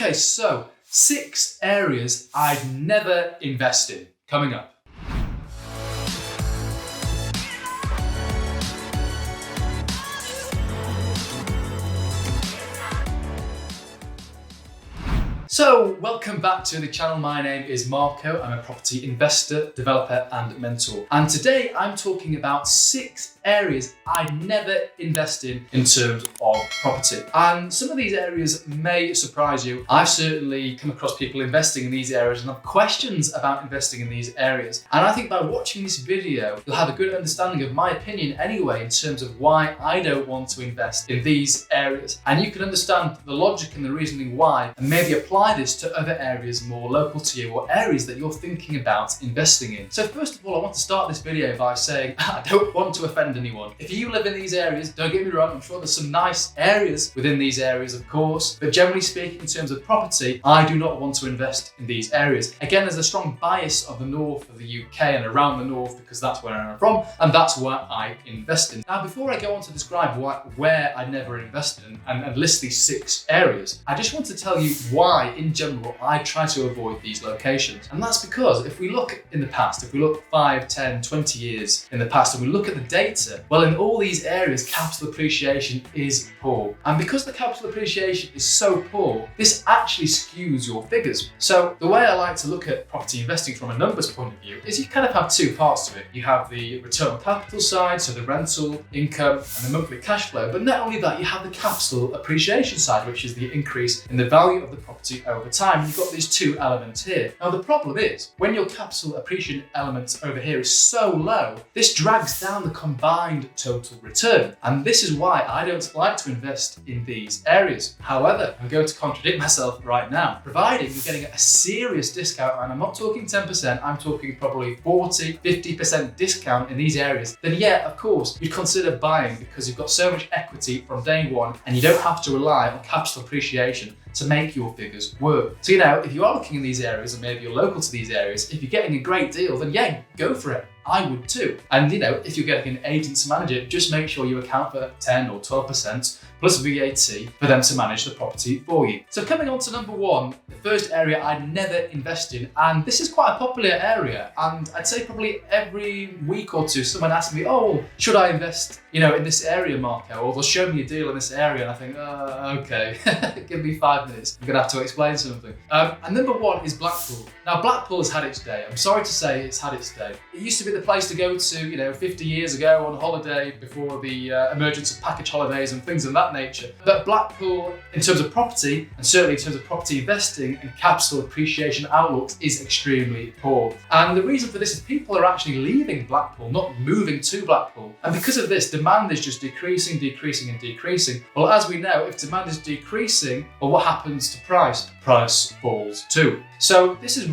Okay, so 6 areas I'd never invest in coming up. So, welcome back to the channel. My name is Marco. I'm a property investor, developer, and mentor. And today I'm talking about 6 areas I'd never invest in terms of property. And some of these areas may surprise you. I've certainly come across people investing in these areas and have questions about investing in these areas. And I think by watching this video, you'll have a good understanding of my opinion anyway in terms of why I don't want to invest in these areas. And you can understand the logic and the reasoning why, and maybe apply this to other areas more local to you or areas that you're thinking about investing in. So first of all, I want to start this video by saying I don't want to offend anyone. If you live in these areas, don't get me wrong, I'm sure there's some nice areas within these areas, of course, but generally speaking, in terms of property, I do not want to invest in these areas. Again, there's a strong bias of the north of the UK and around the north because that's where I'm from and that's where I invest in. Now, before I go on to describe where I never invested in and list these 6 areas, I just want to tell you why, in general, I try to avoid these locations. And that's because if we look in the past, if we look 5, 10, 20 years in the past and we look at the data, well, in all these areas, capital appreciation is poor. And because the capital appreciation is so poor, this actually skews your figures. So the way I like to look at property investing from a numbers point of view is you kind of have 2 parts to it. You have the return on capital side, so the rental income and the monthly cash flow. But not only that, you have the capital appreciation side, which is the increase in the value of the property over time. You've got these 2 elements here. Now the problem is, when your capital appreciation element over here is so low, this drags down the combined total return. And this is why I don't like to invest in these areas. However, I'm going to contradict myself right now. Providing you're getting a serious discount, and I'm not talking 10%, I'm talking probably 40, 50% discount in these areas, then yeah, of course, you'd consider buying because you've got so much equity from day one and you don't have to rely on capital appreciation to make your figures work. So, if you are looking in these areas and maybe you're local to these areas, if you're getting a great deal, then yeah, go for it. I would too. And if you're getting an agent to manage it, just make sure you account for 10 or 12% plus VAT for them to manage the property for you. So coming on to number 1, the first area I'd never invest in, and this is quite a popular area, and I'd say probably every week or two someone asks me, oh, should I invest in this area, Marco? Or they'll show me a deal in this area and I think, okay, give me 5 minutes. I'm gonna have to explain something. And number 1 is Blackpool. Now Blackpool has had its day. I'm sorry to say it's had its day. It used to be the place to go to, 50 years ago on holiday before the emergence of package holidays and things of that nature. But Blackpool, in terms of property, and certainly in terms of property investing and capital appreciation outlooks, is extremely poor. And the reason for this is people are actually leaving Blackpool, not moving to Blackpool. And because of this, demand is just decreasing. Well, as we know, if demand is decreasing, well, what happens to price? Price falls too. So this is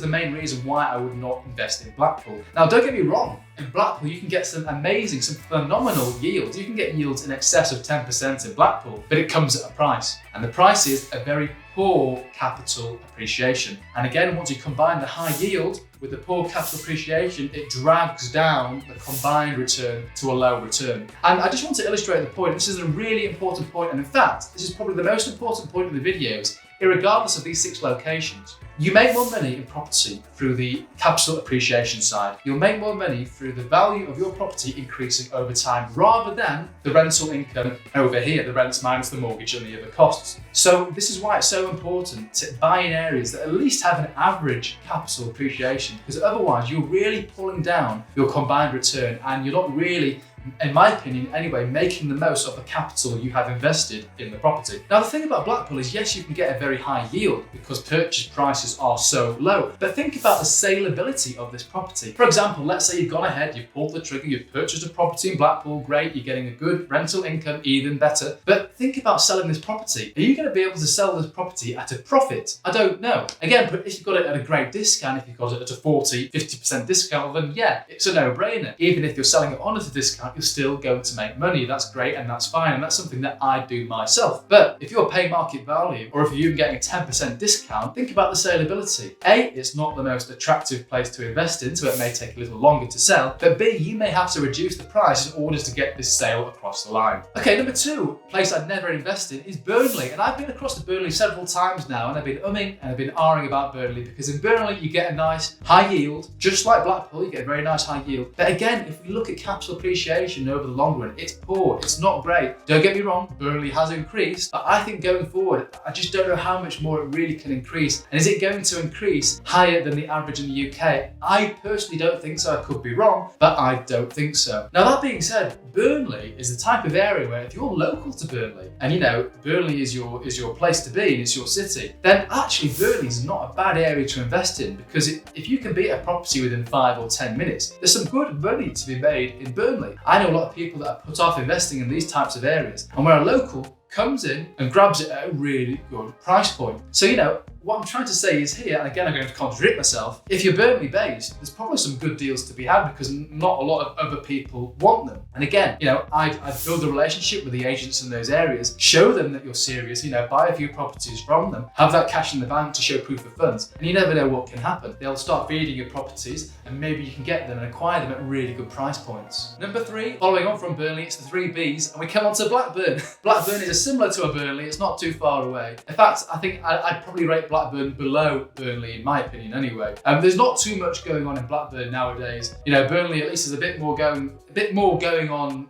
the main reason why I would not invest in Blackpool. Now, don't get me wrong, in Blackpool you can get some phenomenal yields. You can get yields in excess of 10% in Blackpool, but it comes at a price. And the price is a very poor capital appreciation. And again, once you combine the high yield with the poor capital appreciation, it drags down the combined return to a low return. And I just want to illustrate the point. This is a really important point, and in fact, this is probably the most important point in the videos, irregardless of these 6 locations. You make more money in property through the capital appreciation side. You'll make more money through the value of your property increasing over time rather than the rental income over here, the rents minus the mortgage and the other costs. So this is why it's so important to buy in areas that at least have an average capital appreciation, because otherwise you're really pulling down your combined return and you're not really, in my opinion anyway, making the most of the capital you have invested in the property. Now the thing about Blackpool is, yes, you can get a very high yield because purchase prices are so low, but think about the saleability of this property. For example, let's say you've gone ahead, you've pulled the trigger, you've purchased a property in Blackpool, great, you're getting a good rental income, even better, but think about selling this property. Are you going to be able to sell this property at a profit? I don't know. Again, but if you've got it at a great discount, if you've got it at a 40, 50% discount, then yeah, it's a no-brainer. Even if you're selling it on at a discount, discount, you're still going to make money. That's great and that's fine, and that's something that I do myself. But if you're paying market value, or if you're getting a 10% discount, think about the saleability. A, it's not the most attractive place to invest in, so it may take a little longer to sell. But B, you may have to reduce the price in order to get this sale across the line. Okay, number two, place I'd never invest in is Burnley. And I've been across to Burnley several times now, and I've been umming and I've been ahhing about Burnley, because in Burnley you get a nice high yield, just like Blackpool, you get a very nice high yield. But again, if we look at capital appreciation over the long run, it's poor, it's not great. Don't get me wrong, Burnley has increased, but I think going forward, I just don't know how much more it really can increase. And is it going to increase higher than the average in the UK? I personally don't think so. I could be wrong, but I don't think so. Now, that being said, Burnley is the type of area where if you're local to Burnley, and you know, Burnley is your place to be and it's your city, then actually Burnley is not a bad area to invest in, because if you can beat a property within 5 or 10 minutes, there's some good money to be made in Burnley. I know a lot of people that are put off investing in these types of areas, and where a local comes in and grabs it at a really good price point. So, you know, what I'm trying to say is here, and again, I'm going to contradict myself, if you're Burnley based, there's probably some good deals to be had, because not a lot of other people want them. And again, you know, I build a relationship with the agents in those areas, show them that you're serious, you know, buy a few properties from them, have that cash in the bank to show proof of funds, and you never know what can happen. They'll start feeding you properties, and maybe you can get them and acquire them at really good price points. Number three, following on from Burnley, it's the 3 Bs, and we come on to Blackburn. Blackburn is similar to a Burnley, it's not too far away. In fact, I think I'd probably rate Blackburn below Burnley, in my opinion anyway. There's not too much going on in Blackburn nowadays. You know, Burnley at least is a bit more going on,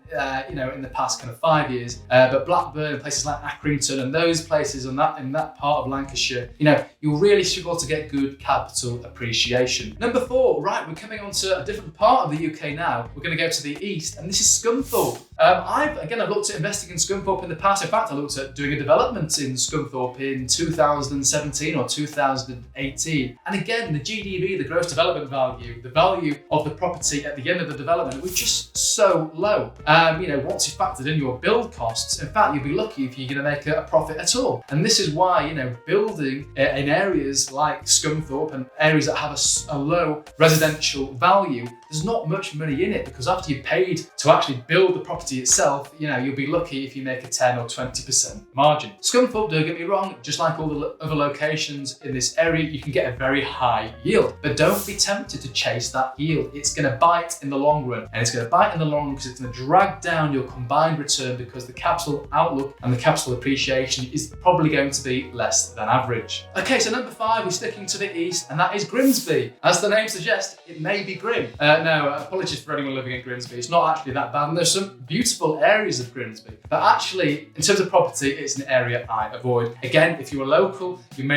you know, in the past kind of 5 years. But Blackburn and places like Accrington and those places in that part of Lancashire, you know, you'll really struggle to get good capital appreciation. Number 4, right, we're coming on to a different part of the UK now. We're going to go to the east, and this is Scunthorpe. I've looked at investing in Scunthorpe in the past. In fact, I looked at doing a development in Scunthorpe in 2017 or 2018. And again, the GDV, the gross development value, the value of the property at the end of the development, was just so low. You know, once you factored in your build costs, in fact, you'll be lucky if you're going to make a profit at all. And this is why, you know, building in areas like Scunthorpe and areas that have a low residential value, there's not much money in it, because after you've paid to actually build the property itself, you know, you'll be lucky if you make a 10 or 20% margin. Scunthorpe, don't get me wrong, just like all the other locations in this area, you can get a very high yield, but don't be tempted to chase that yield. It's going to bite in the long run, and it's going to bite in the long run because it's going to drag down your combined return, because the capital outlook and the capital appreciation is probably going to be less than average. Okay, so number 5, we're sticking to the east, and that is Grimsby. As the name suggests, it may be grim. No, apologies for anyone living in Grimsby. It's not actually that bad, and there's some beautiful areas of Grimsby, but actually, in terms of property, it's an area I avoid. Again, if you're a local, you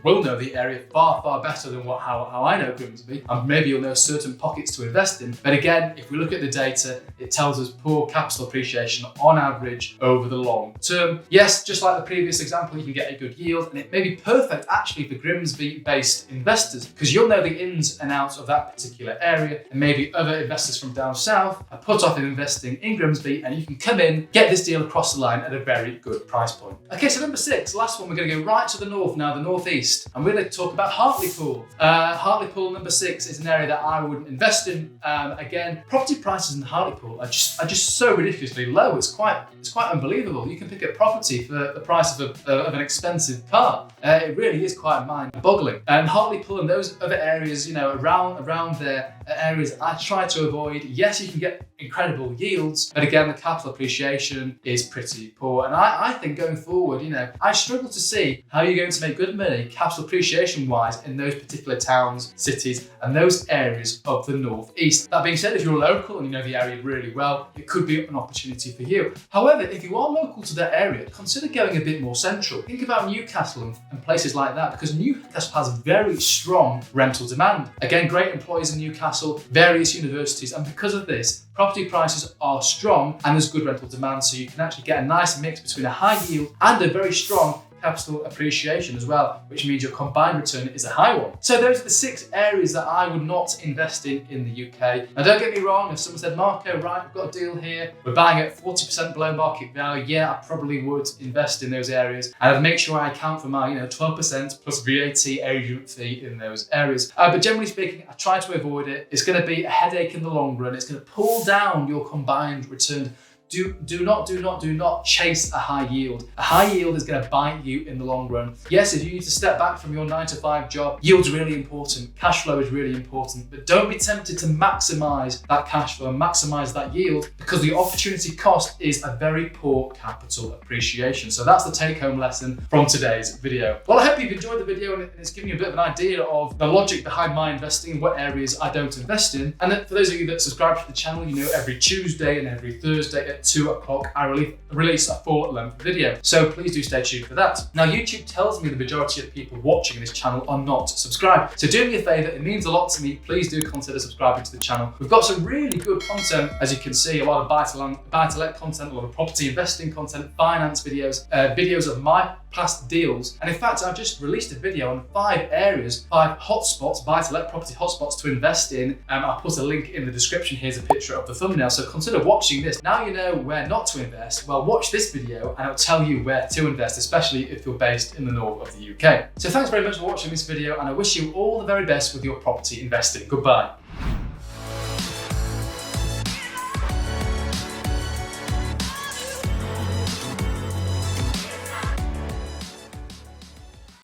will know the area far better than how I know Grimsby, and maybe you'll know certain pockets to invest in. But again, if we look at the data, it tells us poor capital appreciation on average over the long term. Yes, just like the previous example, you can get a good yield, and it may be perfect actually for Grimsby-based investors, because you'll know the ins and outs of that particular area, and maybe other investors from down south are put off in investing in Grimsby, and you can come in, get this deal across the line at a very good price point. Okay, so number 6, last one, we're going to go right to the north now, the northeast. I'm going to talk about Hartlepool. Hartlepool, number 6, is an area that I would invest in. Again, property prices in Hartlepool are just so ridiculously low. It's quite unbelievable. You can pick up property for the price of an expensive car. It really is quite mind-boggling. And Hartlepool and those other areas, you know, around there, areas I try to avoid. Yes, you can get incredible yields, but again, the capital appreciation is pretty poor. And I think going forward, you know, I struggle to see how you're going to make good money capital appreciation wise in those particular towns, cities, and those areas of the northeast. That being said, if you're local and you know the area really well, it could be an opportunity for you. However, if you are local to that area, consider going a bit more central. Think about Newcastle and places like that, because Newcastle has very strong rental demand. Again, great employees in Newcastle, various universities, and because of this, property prices are strong and there's good rental demand, so you can actually get a nice mix between a high yield and a very strong capital appreciation as well, which means your combined return is a high one. So those are the 6 areas that I would not invest in the UK. Now don't get me wrong, if someone said, Marco, right, we've got a deal here, we're buying at 40% below market value, yeah, I probably would invest in those areas. And I'd make sure I account for my 12% plus VAT agent fee in those areas. But generally speaking, I try to avoid it. It's going to be a headache in the long run. It's going to pull down your combined return. Do not chase a high yield. A high yield is going to bite you in the long run. Yes, if you need to step back from your 9-to-5 job, yield's really important. Cash flow is really important, but don't be tempted to maximize that cash flow and maximize that yield, because the opportunity cost is a very poor capital appreciation. So that's the take-home lesson from today's video. Well, I hope you've enjoyed the video and it's given you a bit of an idea of the logic behind my investing, what areas I don't invest in. And then for those of you that subscribe to the channel, every Tuesday and every Thursday at 2 o'clock, I release a full-length video. So please do stay tuned for that. Now, YouTube tells me the majority of people watching this channel are not subscribed. So do me a favor, it means a lot to me. Please do consider subscribing to the channel. We've got some really good content, as you can see, a lot of buy-to-let content, a lot of property investing content, finance videos, videos of my past deals. And in fact, I've just released a video on 5 areas, 5 hotspots, buy-to-let property hotspots to invest in. I'll put a link in the description. Here's a picture of the thumbnail. So consider watching this. Now you know where not to invest. Well, watch this video and it'll tell you where to invest, especially if you're based in the north of the UK. So thanks very much for watching this video, and I wish you all the very best with your property investing. Goodbye.